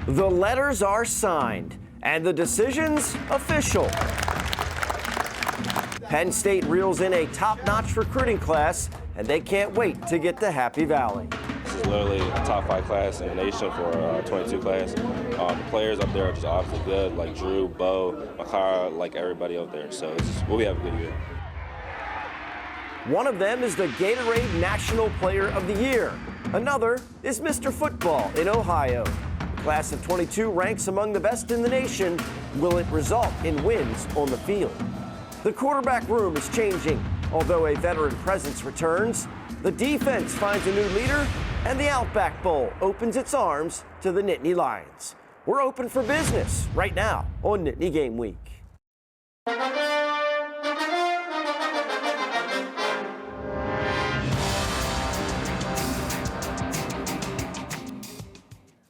The letters are signed, and the decision's official. Penn State reels in a top-notch recruiting class, and they can't wait to get to Happy Valley. This is literally a top 5 class in the nation for 22 class. The players up there are just obviously good, like Drew, Bo, Makara, like everybody up there. So we'll be having a good year. One of them is the Gatorade National Player of the Year. Another is Mr. Football in Ohio. The class of 22 ranks among the best in the nation. Will it result in wins on the field? The quarterback room is changing. Although a veteran presence returns, the defense finds a new leader, and the Outback Bowl opens its arms to the Nittany Lions. We're open for business right now on Nittany Game Week.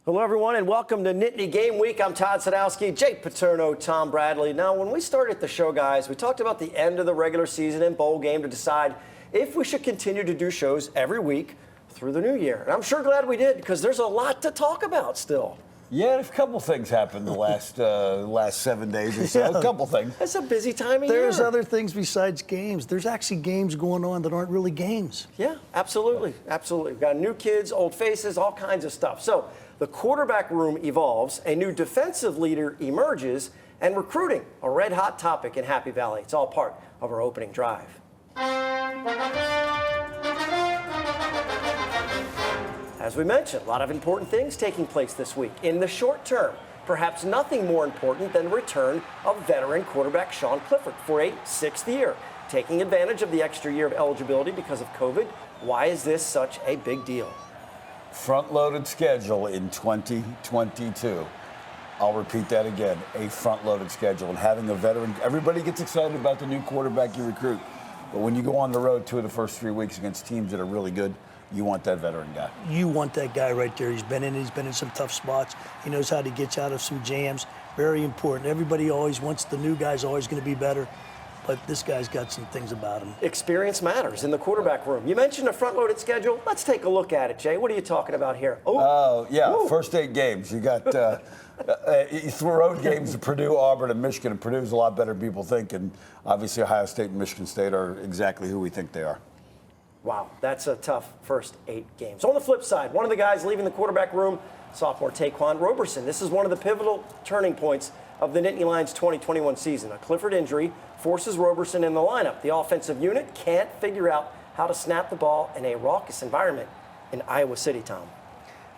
Hello, everyone, and welcome to Nittany Game Week. I'm Todd Sadowski, Jake Paterno, Tom Bradley. Now, when we started the show, guys, we talked about the end of the regular season and bowl game to decide if we should continue to do shows every week through the new year. And I'm sure glad we did, because there's a lot to talk about still. Yeah, a couple things happened the last 7 days or so. A couple things. It's a busy time of year. There's other things besides games. There's actually games going on that aren't really games. Yeah, absolutely. Absolutely. We've got new kids, old faces, all kinds of stuff. So the quarterback room evolves, a new defensive leader emerges, and recruiting, a red-hot topic in Happy Valley. It's all part of our opening drive. As we mentioned, a lot of important things taking place this week. In the short term, perhaps nothing more important than the return of veteran quarterback Sean Clifford for a 6th year. Taking advantage of the extra year of eligibility because of COVID, why is this such a big deal? Front-loaded schedule in 2022. I'll repeat that again, a front-loaded schedule. And having a veteran, everybody gets excited about the new quarterback you recruit. But when you go on the road 2 of the first 3 weeks against teams that are really good, you want that veteran guy. You want that guy right there. He's been in some tough spots. He knows how to get you out of some jams. Very important. Everybody always wants the new guy's always going to be better. But this guy's got some things about him. Experience matters in the quarterback room. You mentioned a front-loaded schedule. Let's take a look at it, Jay. What are you talking about here? Oh, yeah, Ooh. First 8 games. You got road games to Purdue, Auburn, and Michigan. And Purdue's a lot better than people think. And obviously Ohio State and Michigan State are exactly who we think they are. Wow, that's a tough first 8 games. On the flip side, one of the guys leaving the quarterback room, sophomore Taquan Roberson. This is one of the pivotal turning points of the Nittany Lions 2021 season. A Clifford injury forces Roberson in the lineup. The offensive unit can't figure out how to snap the ball in a raucous environment in Iowa City, Tom.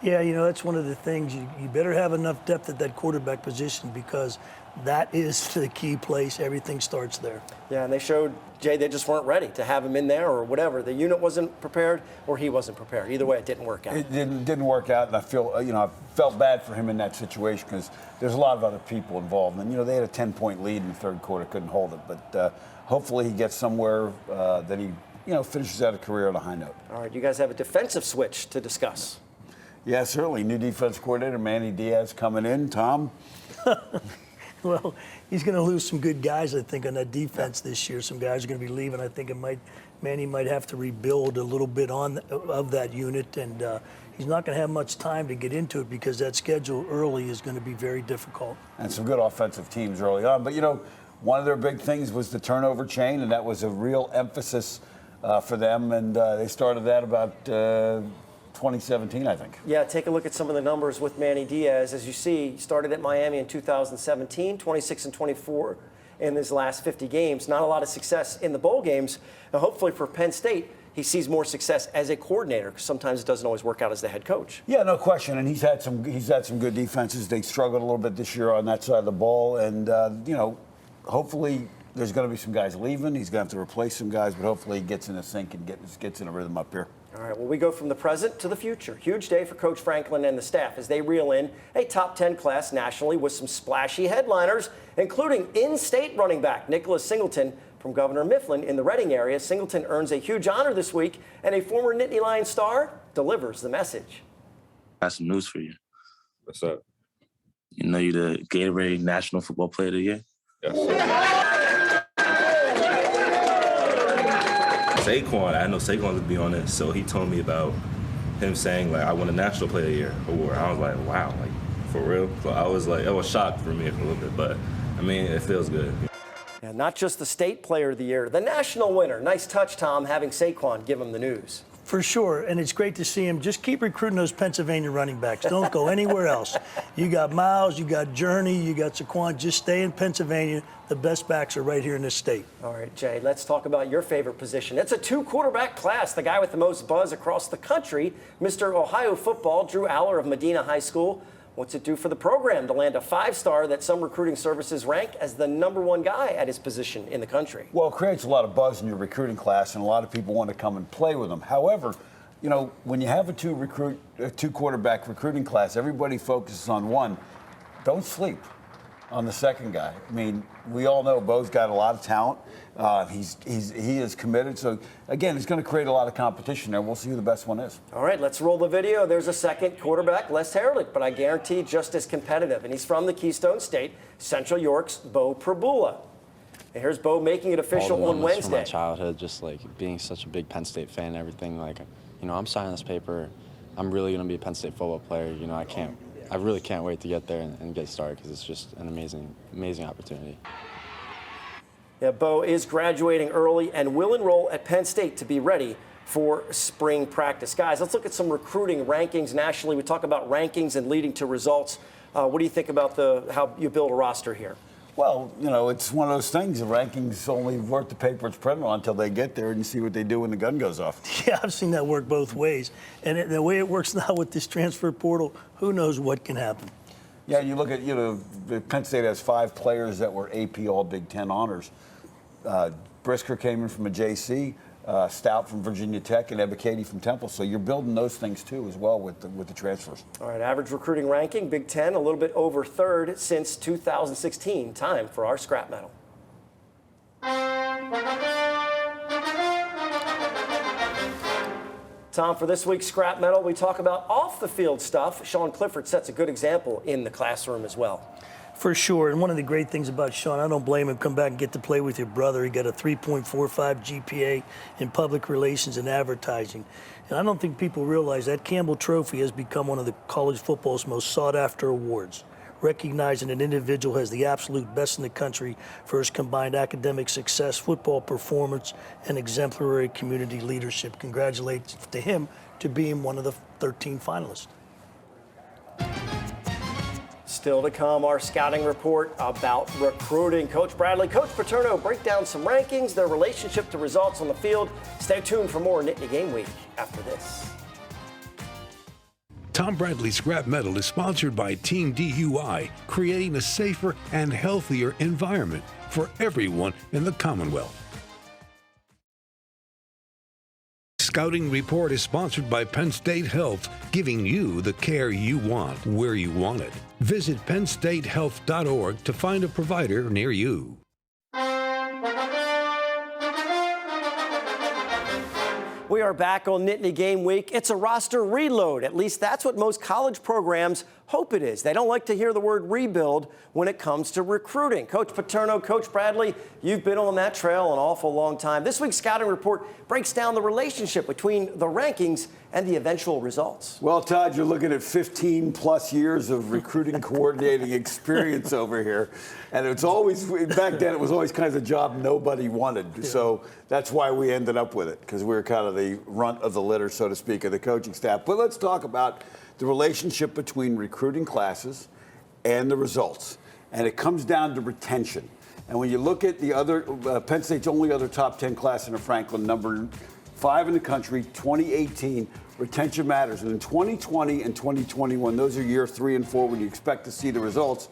Yeah, that's one of the things. You better have enough depth at that quarterback position because that is the key place. Everything starts there. Yeah, and they showed, Jay, they just weren't ready to have him in there or whatever. The unit wasn't prepared or he wasn't prepared. Either way, it didn't work out. It didn't work out, and I felt bad for him in that situation because there's a lot of other people involved. And, they had a 10-point lead in the third quarter, couldn't hold it. But hopefully he gets somewhere that he, finishes out a career on a high note. All right, you guys have a defensive switch to discuss. Yeah, certainly. New defense coordinator, Manny Diaz, coming in. Tom? Well, he's going to lose some good guys, I think, on that defense this year. Some guys are going to be leaving. I think Manny might have to rebuild a little bit of that unit, and he's not going to have much time to get into it because that schedule early is going to be very difficult. And some good offensive teams early on. But, one of their big things was the turnover chain, and that was a real emphasis for them. And they started that about 2017, I think. Yeah, take a look at some of the numbers with Manny Diaz. As you see, he started at Miami in 2017, 26-24 in his last 50 games. Not a lot of success in the bowl games. Now, hopefully for Penn State, he sees more success as a coordinator because sometimes it doesn't always work out as the head coach. Yeah, no question. And he's had some good defenses. They struggled a little bit this year on that side of the ball. And, hopefully there's going to be some guys leaving. He's going to have to replace some guys, but hopefully he gets in a sync and gets in a rhythm up here. All right, well, we go from the present to the future. Huge day for Coach Franklin and the staff as they reel in a top 10 class nationally with some splashy headliners, including in-state running back Nicholas Singleton from Governor Mifflin in the Reading area. Singleton earns a huge honor this week, and a former Nittany Lions star delivers the message. I have some news for you. What's up? You're the Gatorade National Football Player of the Year? Yes. Saquon, I know Saquon would be on this, so he told me about him saying, I won a National Player of the Year award. I was like, wow, for real. So I was like, it was shocked for me a little bit, but I mean, it feels good. Yeah, not just the state player of the year, the national winner. Nice touch, Tom, having Saquon give him the news. For sure, and it's great to see him. Just keep recruiting those Pennsylvania running backs. Don't go anywhere else. You got Miles, you got Journey, you got Saquon. Just stay in Pennsylvania. The best backs are right here in this state. All right, Jay, let's talk about your favorite position. It's a 2-quarterback class. The guy with the most buzz across the country, Mr. Ohio football, Drew Aller of Medina High School. What's it do for the program to land a 5-star that some recruiting services rank as the number 1 guy at his position in the country? Well, it creates a lot of buzz in your recruiting class, and a lot of people want to come and play with them. However, you know, when you have a 2-quarterback recruiting class, everybody focuses on one. Don't sleep on the second guy. I mean, we all know Bo's got a lot of talent. He is committed. So, again, it's going to create a lot of competition there. We'll see who the best one is. All right, let's roll the video. There's a second quarterback, less heralded, but I guarantee just as competitive. And he's from the Keystone State, Central York's Bo Prabula. And here's Bo making it official on Wednesday. From my childhood, just like being such a big Penn State fan and everything. Like, you know, I'm signing this paper. I'm really going to be a Penn State football player. You know, I really can't wait to get there and get started because it's just an amazing opportunity. Yeah, Bo is graduating early and will enroll at Penn State to be ready for spring practice. Guys, let's look at some recruiting rankings nationally. We talk about rankings and leading to results. What do you think about how you build a roster here? Well, you know, it's one of those things. The rankings only worth the paper it's printed on until they get there and you see what they do when the gun goes off. Yeah, I've seen that work both ways. And the way it works now with this transfer portal, who knows what can happen. Yeah, you look at, you know, Penn State has 5 players that were AP All Big Ten honors. Brisker came in from a JC, Stout from Virginia Tech, and Ebikadi from Temple. So you're building those things too as well with the transfers. All right, average recruiting ranking, Big Ten, a little bit over 3rd since 2016. Time for our scrap medal. Tom, for this week's scrap medal, we talk about off-the-field stuff. Sean Clifford sets a good example in the classroom as well. For sure, and one of the great things about Sean, I don't blame him, come back and get to play with your brother. He got a 3.45 GPA in public relations and advertising. And I don't think people realize that Campbell Trophy has become one of the college football's most sought-after awards, recognizing an individual as the absolute best in the country for his combined academic success, football performance, and exemplary community leadership. Congratulations to him to being one of the 13 finalists. Still to come, our scouting report about recruiting. Coach Bradley, Coach Paterno break down some rankings, their relationship to results on the field. Stay tuned for more Nittany Game Week after this. Tom Bradley's Scrap Medal is sponsored by Team DUI, creating a safer and healthier environment for everyone in the Commonwealth. Scouting Report is sponsored by Penn State Health, giving you the care you want, where you want it. Visit PennStateHealth.org to find a provider near you. We are back on Nittany Game Week. It's a roster reload. At least that's what most college programs hope it is. They don't like to hear the word rebuild when it comes to recruiting. Coach Paterno, Coach Bradley, you've been on that trail an awful long time. This week's scouting report breaks down the relationship between the rankings and the eventual results. Well, Todd, you're looking at 15 plus years of recruiting coordinating experience over here. And it's always, back then, it was always kind of a job nobody wanted. Yeah. So that's why we ended up with it, because we were kind of the runt of the litter, so to speak, of the coaching staff. But let's talk about the relationship between recruiting classes and the results. And it comes down to retention. And when you look at the other, Penn State's only other top 10 class in the Franklin, number 5 in the country, 2018, retention matters. And in 2020 and 2021, those are year 3 and 4 when you expect to see the results.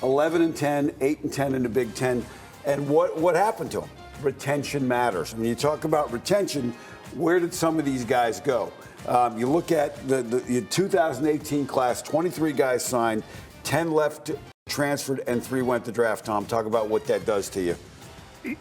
11 and 10, 8 and 10 in the Big Ten. And what happened to them? Retention matters. When you talk about retention, where did some of these guys go? You look at the 2018 class, 23 guys signed, 10 left transferred, and 3 went to draft. Tom, talk about what that does to you.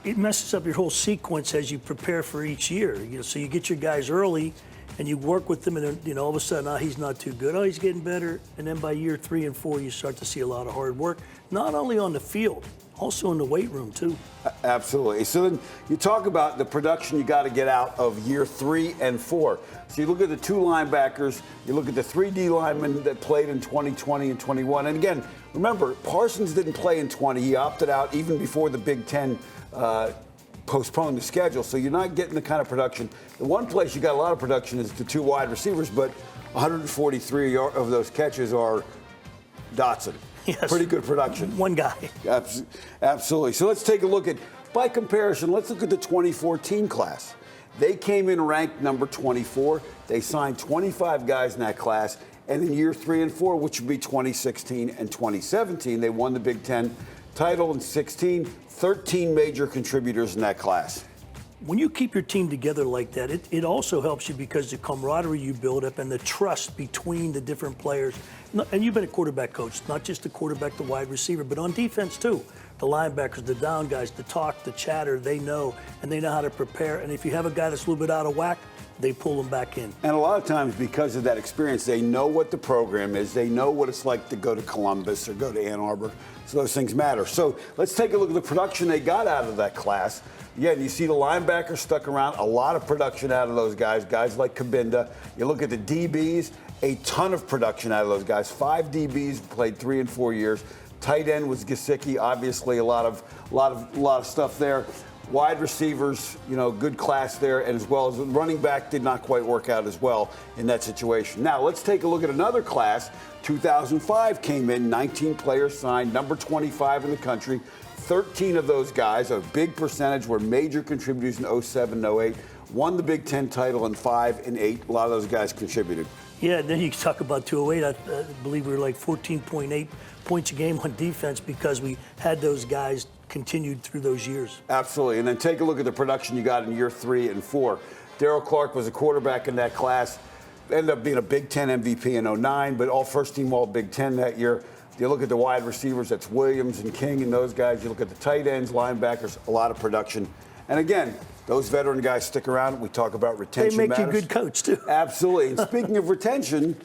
It messes up your whole sequence as you prepare for each year. So you get your guys early, and you work with them, and all of a sudden, he's not too good. He's getting better. And then by year 3 and 4, you start to see a lot of hard work, not only on the field, Also in the weight room, too. Absolutely. So then you talk about the production you got to get out of year 3 and 4. So you look at the 2 linebackers, you look at the 3 D linemen that played in 2020 and 21. And again, remember, Parsons didn't play in 20. He opted out even before the Big Ten postponed the schedule. So you're not getting the kind of production. The one place you got a lot of production is the 2 wide receivers, but 143 of those catches are Dotson. Yes. Pretty good production. One guy. Absolutely. So let's take a look at, by comparison, let's look at the 2014 class. They came in ranked number 24. They signed 25 guys in that class. And in year 3 and 4, which would be 2016 and 2017, they won the Big Ten title in 16, 13 major contributors in that class. When you keep your team together like that, it also helps you because the camaraderie you build up and the trust between the different players. And you've been a quarterback coach, not just the quarterback, the wide receiver, but on defense too. The linebackers, the down guys, the talk, the chatter, they know, and they know how to prepare. And if you have a guy that's a little bit out of whack, they pull him back in. And a lot of times, because of that experience, they know what the program is. They know what it's like to go to Columbus or go to Ann Arbor. So those things matter. So let's take a look at the production they got out of that class. Yeah, and you see the linebackers stuck around, a lot of production out of those guys like Kabinda. You look at the DBs, a ton of production out of those guys. 5 DBs played 3 and 4 years. Tight end was Gesicki, obviously a lot of stuff there. Wide receivers, good class there, and as well as running back did not quite work out as well in that situation. Now let's take a look at another class. 2005 came in, 19 players signed, number 25 in the country. 13 of those guys, a big percentage, were major contributors in 07 and 08, won the Big Ten title in 5 and 8. A lot of those guys contributed. Yeah, then you talk about 208. I believe we were like 14.8 points a game on defense because we had those guys continued through those years. Absolutely. And then take a look at the production you got in year 3 and 4. Darrell Clark was a quarterback in that class, ended up being a Big Ten MVP in 09, but all first team all Big Ten that year. You look at the wide receivers, that's Williams and King and those guys. You look at the tight ends, linebackers, a lot of production. And again, those veteran guys stick around. We talk about retention. They make matters. you a good coach, too. Absolutely. And speaking of retention,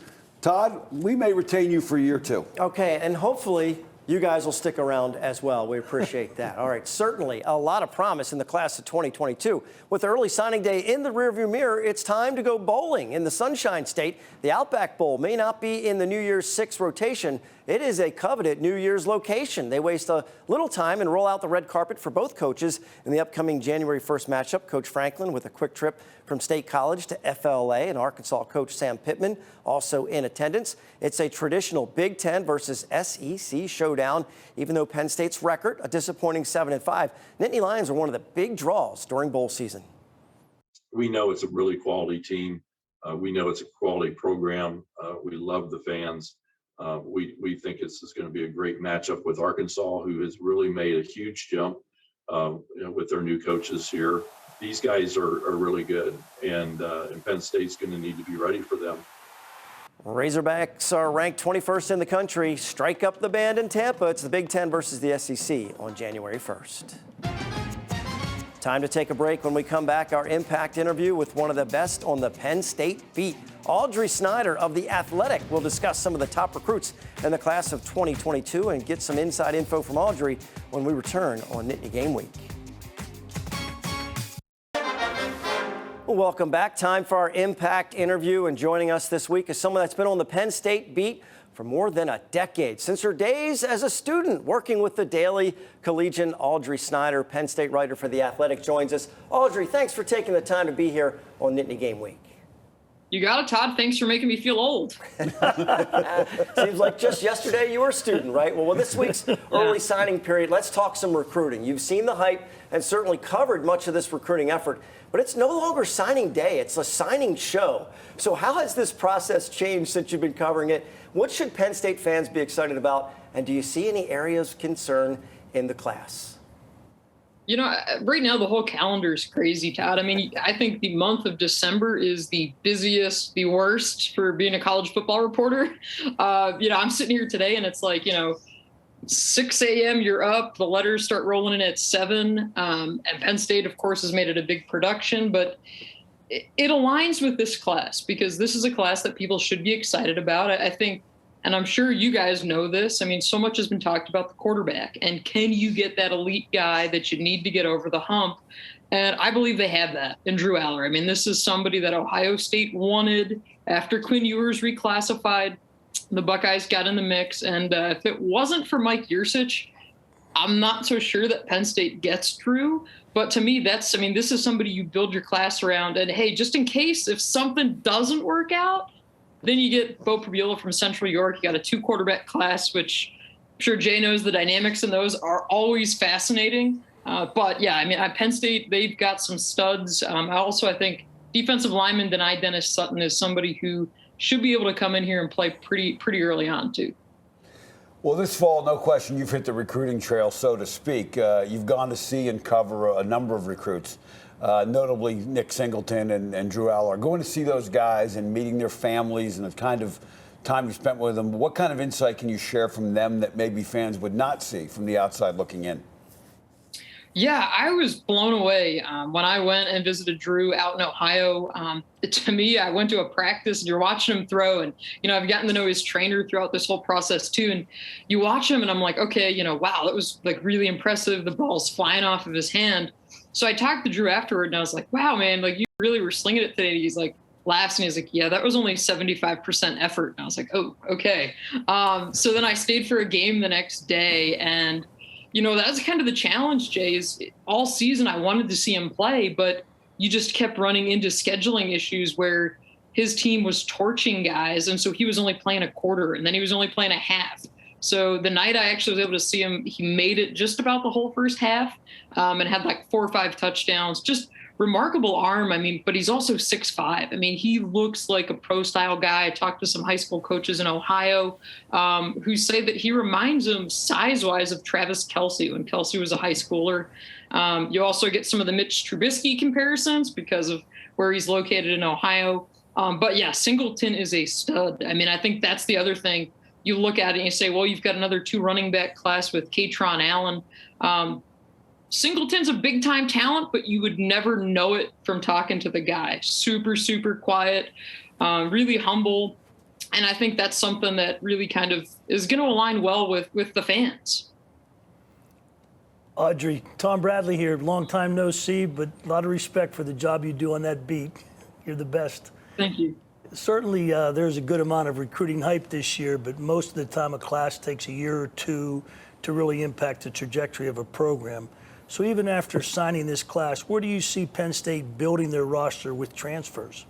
Todd, we may retain you for a year 2. Okay, and hopefully you guys will stick around as well. We appreciate that. All right, certainly a lot of promise in the class of 2022. With early signing day in the rearview mirror, it's time to go bowling in the Sunshine State. The Outback Bowl may not be in the New Year's 6 rotation. It is a coveted New Year's location. They waste a little time and roll out the red carpet for both coaches in the upcoming January 1st matchup. Coach Franklin with a quick trip from State College to FLA, and Arkansas coach Sam Pittman also in attendance. It's a traditional Big Ten versus SEC showdown. Even though Penn State's record, a disappointing 7-5, Nittany Lions are one of the big draws during bowl season. We know it's a really quality team. We know it's a quality program. We love the fans. We think this is going to be a great matchup with Arkansas, who has really made a huge jump with their new coaches here. These guys are really good, and Penn State's going to need to be ready for them. Razorbacks are ranked 21st in the country. Strike up the band in Tampa. It's the Big Ten versus the SEC on January 1st. Time to take a break. When we come back, our Impact interview with one of the best on the Penn State beat. Audrey Snyder of The Athletic will discuss some of the top recruits in the class of 2022 and get some inside info from Audrey when we return on Nittany Game Week. Welcome back. Time for our Impact interview, and joining us this week is someone that's been on the Penn State beat for more than a decade. Since her days as a student working with the Daily Collegian, Audrey Snyder, Penn State writer for The Athletic, joins us. Audrey, thanks for taking the time to be here on Nittany Game Week. You got it, Todd. Thanks for making me feel old. Seems like just yesterday you were a student, right? Well, this week's early signing period, let's talk some recruiting. You've seen the hype and certainly covered much of this recruiting effort, but it's no longer signing day. It's a signing show. So how has this process changed since you've been covering it? What should Penn State fans be excited about? And do you see any areas of concern in the class? You know, right now the whole calendar is crazy, Todd. I mean, I think the month of December is the busiest, the worst for being a college football reporter. I'm sitting here today and it's like, 6 a.m. you're up, the letters start rolling in at 7. And Penn State, of course, has made it a big production, but it aligns with this class because this is a class that people should be excited about. I think And I'm sure you guys know this. I mean, so much has been talked about the quarterback, and can you get that elite guy that you need to get over the hump? And I believe they have that in Drew Aller. I mean, this is somebody that Ohio State wanted after Quinn Ewers reclassified. The Buckeyes got in the mix. And if it wasn't for Mike Yurcich, I'm not so sure that Penn State gets Drew. But to me, this is somebody you build your class around. And hey, just in case if something doesn't work out, then you get Bo Pribula from Central York. You got a 2-quarterback class, which I'm sure Jay knows the dynamics in those are always fascinating. But yeah, I mean, at Penn State, they've got some studs. I think defensive lineman Dennis Sutton is somebody who should be able to come in here and play pretty early on too. Well, this fall, no question, you've hit the recruiting trail, so to speak. You've gone to see and cover a number of recruits. Notably Nick Singleton and Drew Aller. Going to see those guys and meeting their families and the kind of time you spent with them, what kind of insight can you share from them that maybe fans would not see from the outside looking in? Yeah, I was blown away when I went and visited Drew out in Ohio. To me, I went to a practice and you're watching him throw, and, I've gotten to know his trainer throughout this whole process too. And you watch him and I'm like, okay, wow, that was like really impressive. The ball's flying off of his hand. So I talked to Drew afterward and I was like, wow, man, like you really were slinging it today. And he's like, laughs and he's like, yeah, that was only 75% effort. And I was like, oh, okay. So then I stayed for a game the next day, and that's kind of the challenge, Jay, is all season I wanted to see him play, but you just kept running into scheduling issues where his team was torching guys. And so he was only playing a quarter, and then he was only playing a half. So the night I actually was able to see him, he made it just about the whole first half and had like 4 or 5 touchdowns. Just remarkable arm. I mean, but he's also 6'5". I mean, he looks like a pro-style guy. I talked to some high school coaches in Ohio who say that he reminds them size-wise of Travis Kelce when Kelce was a high schooler. You also get some of the Mitch Trubisky comparisons because of where he's located in Ohio. But yeah, Singleton is a stud. I mean, I think that's the other thing. You look at it and you say, well, you've got another 2 running back class with Katron Allen. Singleton's a big time talent, but you would never know it from talking to the guy. Super, super quiet, really humble. And I think that's something that really kind of is going to align well with the fans. Audrey, Tom Bradley here. Long time no see, but a lot of respect for the job you do on that beat. You're the best. Thank you. Certainly, there's a good amount of recruiting hype this year, but most of the time a class takes a year or 2 to really impact the trajectory of a program. So even after signing this class, where do you see Penn State building their roster with transfers?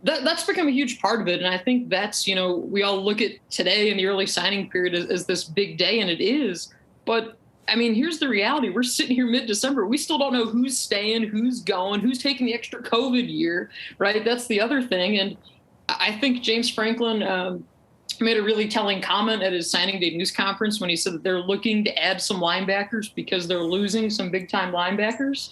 That's become a huge part of it. And I think that's, we all look at today in the early signing period as this big day, and it is. But I mean, here's the reality. We're sitting here mid-December. We still don't know who's staying, who's going, who's taking the extra COVID year, right? That's the other thing. And I think James Franklin made a really telling comment at his signing day news conference when he said that they're looking to add some linebackers because they're losing some big-time linebackers.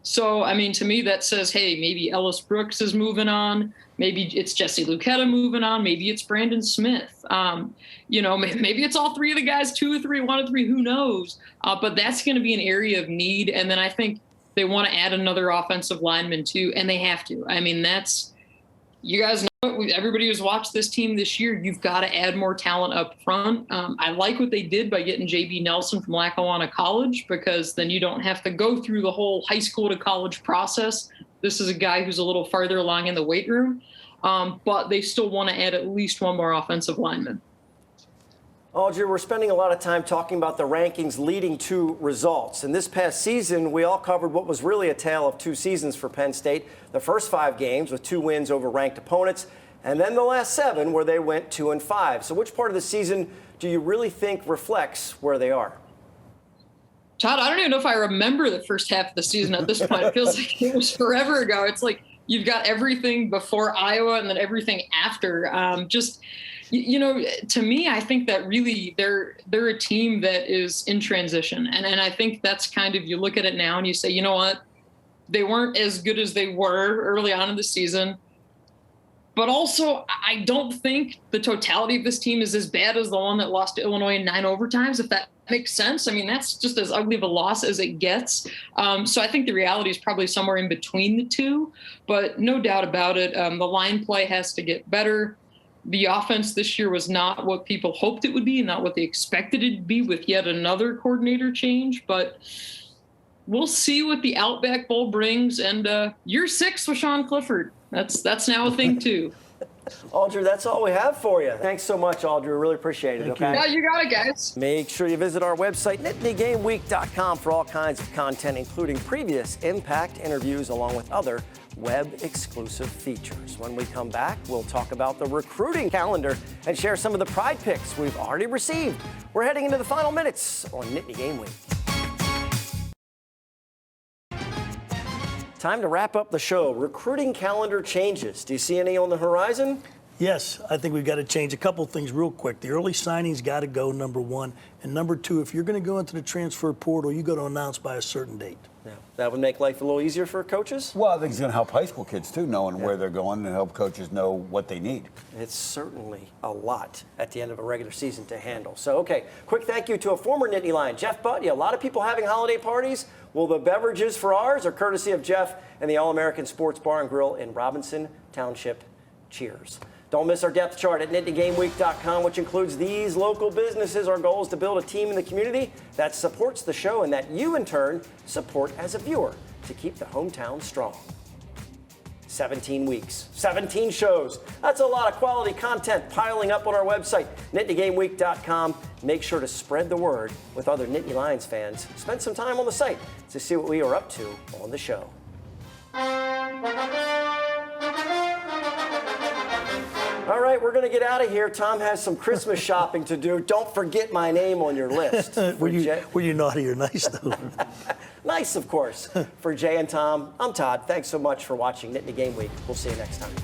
So, I mean, to me, that says, hey, maybe Ellis Brooks is moving on. Maybe it's Jesse Lucetta moving on. Maybe it's Brandon Smith. Maybe it's all 3 of the guys, 2 or 3, 1 or 3, who knows? But that's going to be an area of need. And then I think they want to add another offensive lineman too, and they have to. I mean, you guys know it. Everybody who's watched this team this year, you've got to add more talent up front. I like what they did by getting J.B. Nelson from Lackawanna College, because then you don't have to go through the whole high school to college process. This is a guy who's a little farther along in the weight room, but they still want to add at least 1 more offensive lineman. Audrey, we're spending a lot of time talking about the rankings leading to results. And this past season, we all covered what was really a tale of 2 seasons for Penn State. The first 5 games with 2 wins over ranked opponents, and then the last 7 where they went 2-5. So which part of the season do you really think reflects where they are? Todd, I don't even know if I remember the first half of the season at this point. It feels like it was forever ago. It's like you've got everything before Iowa and then everything after. To me, I think that really they're a team that is in transition. And I think that's kind of, you look at it now and you say, you know what, they weren't as good as they were early on in the season. But also, I don't think the totality of this team is as bad as the one that lost to Illinois in 9 overtimes, if that makes sense. I mean, that's just as ugly of a loss as it gets. So I think the reality is probably somewhere in between the two. But no doubt about it, the line play has to get better. the offense this year was not what people hoped it would be, not what they expected it to be with yet another coordinator change. But we'll see what the Outback Bowl brings. And year 6 with Sean Clifford. That's now a thing, too. Audrey, that's all we have for you. Thanks so much, Audrey. Really appreciate it. Okay. Yeah, you got it, guys. Make sure you visit our website, NittanyGameWeek.com, for all kinds of content, including previous Impact interviews, along with other web-exclusive features. When we come back, we'll talk about the recruiting calendar and share some of the pride picks we've already received. We're heading into the final minutes on Nittany Game Week. Time to wrap up the show. Recruiting calendar changes. Do you see any on the horizon? Yes, I think we've got to change a couple things real quick. The early signings got to go, number one. And number two, if you're going to go into the transfer portal, you got to announce by a certain date. Yeah. That would make life a little easier for coaches? Well, I think it's going to help high school kids, too, knowing where they're going and help coaches know what they need. It's certainly a lot at the end of a regular season to handle. So, okay, quick thank you to a former Nittany Lion, Jeff Butty. A lot of people having holiday parties. Well, the beverages for ours are courtesy of Jeff and the All-American Sports Bar and Grill in Robinson Township. Cheers. Don't miss our depth chart at NittanyGameWeek.com, which includes these local businesses. Our goal is to build a team in the community that supports the show and that you, in turn, support as a viewer to keep the hometown strong. 17 weeks, 17 shows. That's a lot of quality content piling up on our website, NittanyGameWeek.com. Make sure to spread the word with other Nittany Lions fans. Spend some time on the site to see what we are up to on the show. All right, we're going to get out of here. Tom has some Christmas shopping to do. Don't forget my name on your list. Were you naughty or nice, though? Nice, of course. For Jay and Tom, I'm Todd. Thanks so much for watching Nittany Game Week. We'll see you next time.